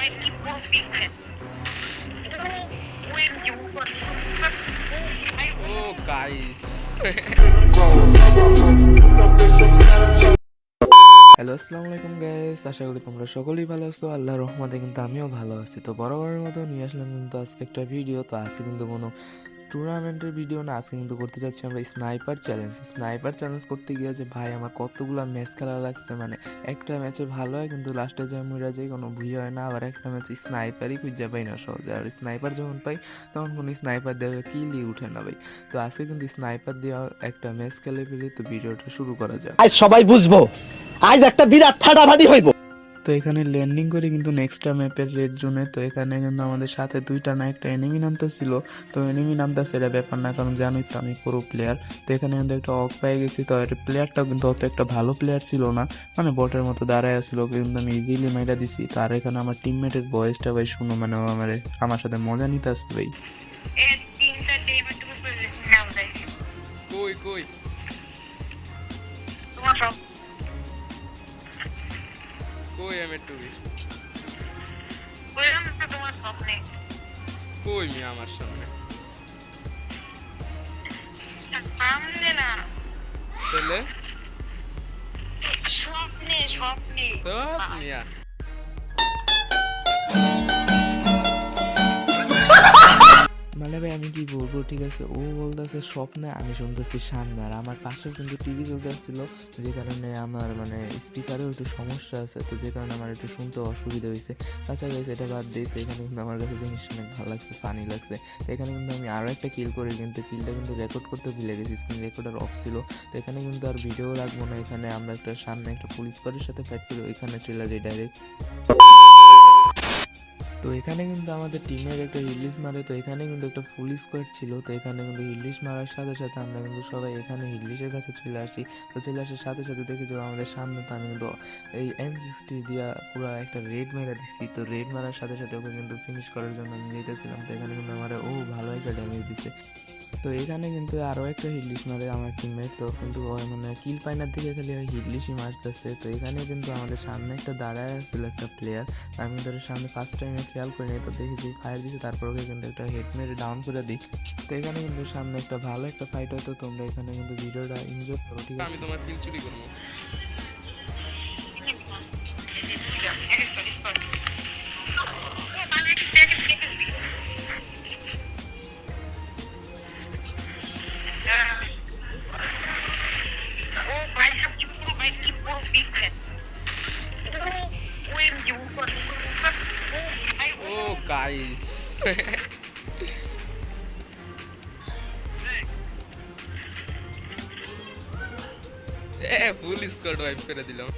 Oh, guys. Hello আসসালামু আলাইকুম guys, আশা করি তোমরা সকলেই ভালো আছো। আল্লাহর রহমতে কিন্তু আমিও ভালো আছি। তো বরাবরের মতো নিয়ে আসলাম কিন্তু আজকে একটা ভিডিও। তো আজকে কিন্তু কোনো টুর্নামেন্টের ভিডিও না, আজকে কিন্তু করতে যাচ্ছি আমরা স্নাইপার চ্যালেঞ্জ করতে গিয়ে যে ভাই আমার কতগুলা ম্যাচ খেলা লাগছে, মানে একটা ম্যাচে ভালো হয় কিন্তু লাস্টে যায় মইরা যায়, কোনো ভুই হয় না। আবার একটা ম্যাচে স্নাইপারই খুঁজে পাই না সহজে, আর স্নাইপার যখন পাই তখন কোনো স্নাইপার দিয়ে কিলই উঠে না ভাই। তো আজকে কিন্তু স্নাইপার দিয়ে একটা ম্যাচ খেলে ফেলি। তো ভিডিওটা শুরু করা যাক। আজ সবাই বুঝবো, আজ একটা বিরাট ফাটাফাটি হইব। তো এখানে ল্যান্ডিং করি কিন্তু নেক্সট ম্যাপের রেড জোনে। তো এখানে কিন্তু আমাদের সাথে দুইটা না একটা এনিমি নামতেছিল। তো এনিমি নামতেছে এটা ব্যাপার না, কারণ জানোই তো আমি পুরো প্লেয়ার। তো এখানে কিন্তু একটা অক পেয়ে গেছি। তো প্লেয়ারটাও কিন্তু অত একটা ভালো প্লেয়ার ছিল না, মানে বটের মতো দাঁড়ায় আসছিল, কিন্তু আমি ইজিলি মাইরা দিছি। তো আর এখানে আমার টিমমেটের ভয়েসটা ভাই শুনো, মানে ও আমার সাথে মজা নিতে আসছে ভাই। কই আমি টুবি কই মি আমার সামনে তাহলে তো মিয়া মানে ভাই আমি কি বলবো, ঠিক আছে, ও বলতেছে স্বপ্নে, আমি শুনতেছি সামনে। আর আমার পাশেও কিন্তু টিভি চলতে আসছিল, যে কারণে আমার মানে স্পিকারেও একটু সমস্যা আছে। তো যে কারণে আমার একটু শুনতে অসুবিধা হয়েছে। তাছাড়া গেছে এটা বাদ দিয়েছে, এখানে কিন্তু আমার কাছে জিনিসটা অনেক ভালো লাগছে, ফানি লাগছে। তো এখানে কিন্তু আমি আরও একটা কিল করি, কিন্তু কিলটা কিন্তু রেকর্ড করতে ভুলে গেছি, স্ক্রিন রেকর্ডার অফ ছিল। তো এখানে কিন্তু আর ভিডিও রাখবো না। এখানে আমরা একটা সামনে একটা পুলিশ স্কোয়াডের সাথে ফাইট করি, ওইখানে চলে যাই ডাইরেক্ট। তো এখানে কিন্তু আমাদের টিমের একটা হিলিশ মারে। তো এখানে কিন্তু একটা ফুল স্কোয়াড ছিল। তো এখানে কিন্তু হিলিশ মারার সাথে সাথে আমরা কিন্তু সবাই এখানে হিলিশের কাছে চলে আসি। তো চলে আসার সাথে সাথে দেখি যে আমাদের সামনে, তো আমি কিন্তু এই M60 দিয়া পুরো একটা রেড মেরে দিচ্ছি। তো রেড মারার সাথে সাথে ওকে কিন্তু ফিনিশ করার জন্য আমি যেতেছিলাম। তো এখানে কিন্তু আমার ভালো একটা ড্যামেজ দিচ্ছে। তো এখানে কিন্তু আরও একটা হিটলিশ মারে আমার টিমমেট। তো কিন্তু মানে কিল পাইনার দিকে খালি হিটলিশই মারতেছে। তো এখানে কিন্তু আমাদের সামনে একটা দাঁড়ায় ছিল একটা প্লেয়ার, আমি কিন্তু ওর সামনে ফার্স্ট টাইমে খেয়াল করিনি। তো দেখি যে ফায়ার দিচ্ছে, তারপর ওকে কিন্তু একটা হেড মেরে ডাউন করে দিই। তো এখানে কিন্তু সামনে একটা ভালো একটা ফাইট হতো। তোমরা এখানে কিন্তু ভিডিওটা এনজয় করো, ঠিক আছে? আমি তোমার কিল চুরি করবো। Oh, guys. ফুল স্কোয়াড ওয়াইপ করে দিলাম।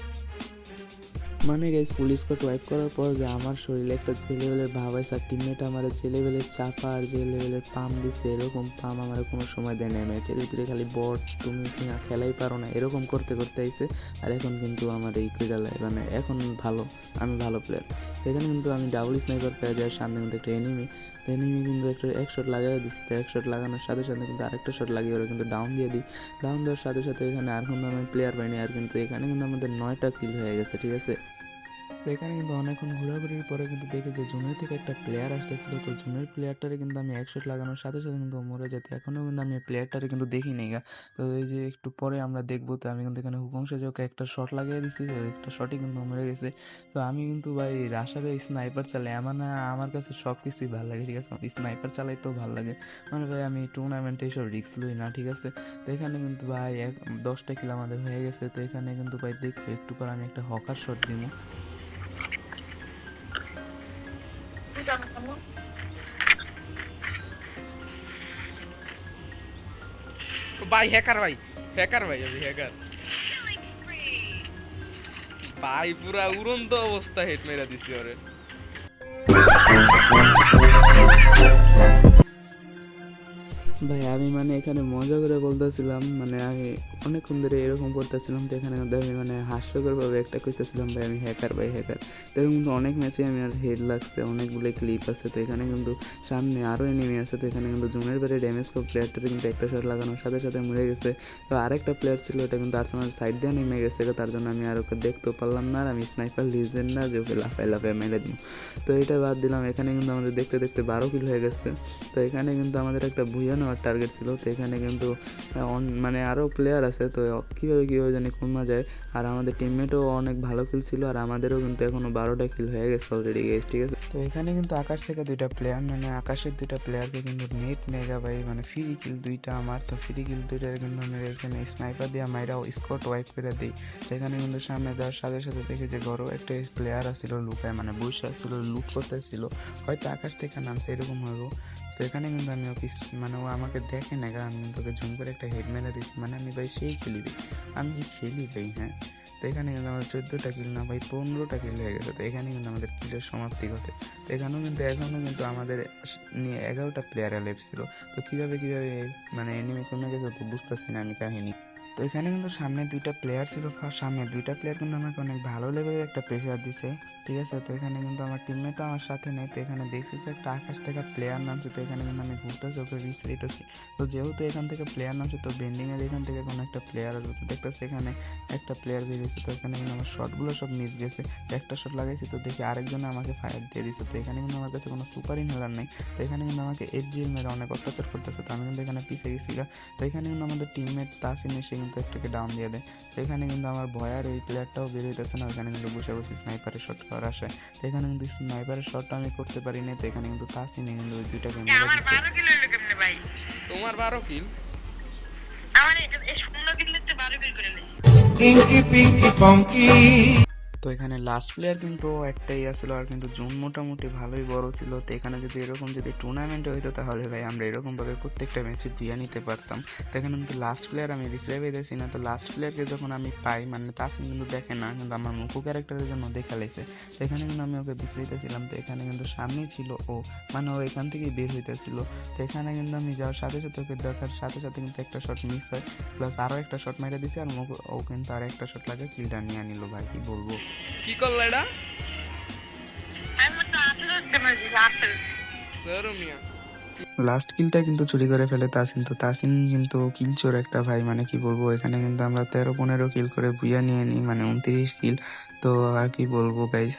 মানে গাইস ফুল স্কোয়াড ওয়াইপ করার পর যে আমার শরীরে একটা যে লেভেলের ভাব আছে, আর টিমমেট আমার যে লেভেলের চাপা আর যে লেভেলের পাম দিচ্ছে, এরকম পাম আমার কোনো সময় দেয় না। ম্যাচের ভিতরে খালি বট তুমি খেলাই পারো না এরকম করতে করতে আইছে। আর এখন কিন্তু আমার এই ক্রীড়ালয় মানে এখন আমি ভালো প্লেয়ার। তো এখানে কিন্তু আমি ডাবল স্নাইপার পেয়ে যাওয়ার সামনে কিন্তু একটা এনিমি কিন্তু একটা এক শট লাগাই দিচ্ছে। তো এক শট লাগানোর সাথে সাথে কিন্তু আরেকটা শট লাগিয়ে ওরা কিন্তু ডাউন দিয়ে দিই। ডাউন দেওয়ার সাথে সাথে এখানে আর কিন্তু আমি প্লেয়ার পাইনি। আর কিন্তু এখানে কিন্তু আমাদের 9টা কিল হয়ে গেছে, ঠিক আছে? তো এখানে কিন্তু অনেকক্ষণ ঘোরাঘুরির পরে কিন্তু দেখি যে জুনের থেকে একটা প্লেয়ার আসতেছিল। তো জুনের প্লেয়ারটারে কিন্তু আমি এক শট লাগানোর সাথে সাথে কিন্তু মরে যেতে, এখনও কিন্তু আমি প্লেয়ারটারে কিন্তু দেখি নেই গা। তো এই যে একটু পরে আমরা দেখবো। তো আমি কিন্তু এখানে হুকুম সেজকে একটা শট লাগিয়ে দিছি, একটা শটই কিন্তু মরে গেছে। তো আমি কিন্তু ভাই রাশারে স্নাইপার চালাই, আমার কাছে সব কিছুই ভালো লাগে, ঠিক আছে? স্নাইপার চালাইতেও ভালো লাগে, মানে ভাই আমি টুর্নামেন্টে এইসব রিস্ক লই না, ঠিক আছে? তো এখানে কিন্তু ভাই 10টা কিল আমাদের হয়ে গেছে। তো এখানে কিন্তু ভাই দেখো একটু পর আমি একটা হকার শট দিব। ভাই হ্যাকার ভাই আমি হ্যাকার ভাই, পুরা উড়ন্ত অবস্থা হেড মেরা দিছি ওরে। ভাই আমি মানে এখানে মজা করে বলতেছিলাম, মানে আমি অনেকক্ষণ ধরে এরকম করতেছিলাম, তো এখানে কিন্তু আমি মানে হাস্যকরভাবে একটা করতেছিলাম ভাই আমি হ্যাকার ভাই হ্যাকার। তো এরকম কিন্তু অনেক ম্যাচে আমি আর হেড লাগছে, অনেকগুলো ক্লিপ আছে। তো এখানে কিন্তু সামনে আরও এনিমি আছে, তো এখানে কিন্তু জুনের বেড়ে ড্যামেজ কর প্লেয়ারটার কিন্তু একটা শট লাগানোর সাথে সাথে মরে গেছে। তো আরেকটা প্লেয়ার ছিল, এটা কিন্তু আর্সেনাল সাইড দিয়ে নেমে গেছে, তো তার জন্য আমি আর ওকে দেখতেও পারলাম না, আর আমি স্নাইপার লিজেন্ড না যে ওকে লাফায় লাফায় মেরে দিব। তো এটা বাদ দিলাম, এখানে কিন্তু আমাদের দেখতে দেখতে 12 কিল হয়ে গেছে। তো এখানে কিন্তু আমাদের একটা ভুইয়া নেওয়ার টার্গেট ছিল, তো এখানে কিন্তু মানে আরও প্লেয়ার আছে, তো কীভাবে জানি কমা যায়। আর আমাদের টিমমেটও অনেক ভালো কিল ছিল, আর আমাদেরও কিন্তু এখনও 12টা কিল হয়ে গেছে অলরেডি গেস, ঠিক আছে। তো এখানে কিন্তু আকাশ থেকে দুইটা প্লেয়ার, মানে আকাশের দুইটা প্লেয়ারকে কিন্তু নেট মেগা ভাই মানে ফ্রি কিল দুইটা আমার। তো ফ্রি কিল দুইটা কিন্তু আমি এখানে স্নাইপার দিয়ে মাইরাও স্কট ওয়াইপ করে দিই। তো এখানে কিন্তু সামনে যাওয়ার সাথে সাথে দেখি যে ঘরও একটা প্লেয়ার আসছিল লুকায়, মানে বসে আসছিল লুট করতেছিল, হয়তো আকাশ থেকে নামছে এরকম হইব। তো এখানে কিন্তু আমি ওকে মানে ও আমাকে দেখে না, আমি কিন্তু ওকে ঝুম করে একটা হেড মেরে দিচ্ছি, মানে আমি ভাই সেই খেলিবি, আমি খেলি ভাই। হ্যাঁ, তো এখানে কিন্তু আমাদের 14টা কিল না ভাই 15টা কিল হয়ে গেছে। তো এখানে কিন্তু আমাদের কিলের সমাপ্তি ঘটে। তো এখানেও কিন্তু আমাদের নিয়ে 11টা প্লেয়ার অ্যালাইভ ছিল। তো কীভাবে মানে এনিমি কমে গেছে তো বুঝতেছি না আমি কাহিনী। তো এখানে কিন্তু সামনে দুইটা প্লেয়ার ছিল, সামনে দুইটা প্লেয়ার কিন্তু আমাকে অনেক ভালো লেভেলের একটা প্রেশার দিছে, ঠিক আছে। তো এখানে কিন্তু আমার টিমমেটও আমার সাথে নেই। তো এখানে দেখছি যে একটা আকাশ থেকে প্লেয়ার নামছে, তো এখানে কিন্তু আমি ঘুরতেছি ওকে রিচ দিতেছি। তো যেহেতু এখান থেকে প্লেয়ার নামছে, তো বেন্ডিংয়ের এখান থেকে কোনো একটা প্লেয়ার আসবে, তো দেখতেছি এখানে একটা প্লেয়ার বেরিয়েছে। তো এখানে কিন্তু আমার শটগুলো সব মিস গেছে, একটা শট লাগাইছি তো দেখি আরেকজনে আমাকে ফায়ার দিয়ে দিচ্ছে। তো এখানে কিন্তু আমার কাছে কোনো সুপার ইনহেলার নেই, তো এখানে কিন্তু আমাকে এফজিএল মেরে অনেক অত্যাচার করতেছে। তো আমি কিন্তু এখানে পিছিয়ে গেছি গা। তো এখানে কিন্তু আমাদের টিমমেট তাসিন এসে কিন্তু একটাকে ডাউন দিয়ে দেয়। তো এখানে কিন্তু আমার ভয়ার এই প্লেয়ারটাও বেরোইতেছে না, ওখানে কিন্তু বসে বসে স্নাইপারের শট করার আশায়। তো এখানে কিন্তু স্নাইপারের শটটা আমি করতে পারি না। তো এখানে কিন্তু তাসিনে কিন্তু ওই দুইটাকে মেরে দিচ্ছে। তোমার 12 কিল? Inky Pinky Ponky. তো এখানে লাস্ট প্লেয়ার কিন্তু একটাই আসলো, আর কিন্তু জুন মোটামুটি ভালোই বড় ছিল। তো এখানে যদি এরকম টুর্নামেন্ট হইতো তাহলে ভাই আমরা এরকমভাবে প্রত্যেকটা ম্যাচে বিয়া নিতে পারতাম। তো এখানে কিন্তু লাস্ট প্লেয়ার আমি রিসিভে দিয়েছি না। তো লাস্ট প্লেয়ারকে যখন আমি পাই, মানে তাসিন কিন্তু দেখে না, কিন্তু আমার মুখো ক্যারেক্টারের জন্য দেখা লাইছে। তো এখানে কিন্তু আমি ওকে বিচলিতেছিলাম। তো এখানে কিন্তু সামনেই ছিল ও, মানে ও এখান থেকেই বের হইতেছিল। তো এখানে কিন্তু আমি যাওয়ার সাথে সাথে ওকে দেখার সাথে সাথে কিন্তু একটা শট মিস হয়, প্লাস আরও একটা শট মেরে দিছে, আর ও কিন্তু আর একটা শট লাগে কিলটা নিয়ে নিল। ভাই কি বলবো, কি করলা এটা? ধরো মিয়া। লাস্ট কিলটা কিন্তু চুরি করে ফেলে তাসিন। তো তাসিন কিন্তু কিল চোর একটা ভাই, মানে কি বলবো। এখানে কিন্তু আমরা 13-15 কিল করে বুইয়া নিয়ে নিই, মানে 29 কিল। তো আর কি বলবো গাইস,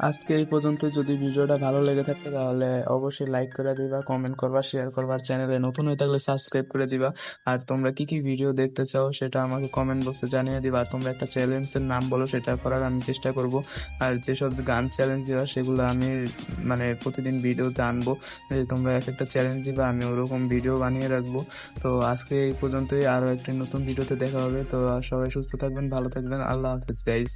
আজকে এই পর্যন্ত। যদি ভিডিওটা ভালো লেগে থাকে তাহলে অবশ্যই লাইক করে দিবা, কমেন্ট করবা, শেয়ার করবা, চ্যানেলে নতুন হয়ে থাকলে সাবস্ক্রাইব করে দিবা। আর তোমরা কি কি ভিডিও দেখতে চাও সেটা আমাকে কমেন্ট বক্সে জানিয়ে দিবা। আর তোমরা একটা চ্যালেঞ্জের নাম বলো, সেটা করার আমি চেষ্টা করব। আর যেসব গান চ্যালেঞ্জ দেওয়া সেগুলো আমি মানে প্রতিদিন ভিডিওতে আনবো। যে তোমরা এক একটা চ্যালেঞ্জ দিবা, আমি ওরকম ভিডিও বানিয়ে রাখবো। তো আজকে এই পর্যন্তই, আরও একটি নতুন ভিডিওতে দেখা হবে। তো সবাই সুস্থ থাকবেন, ভালো থাকবেন, আল্লাহ হাফেজ গাইস।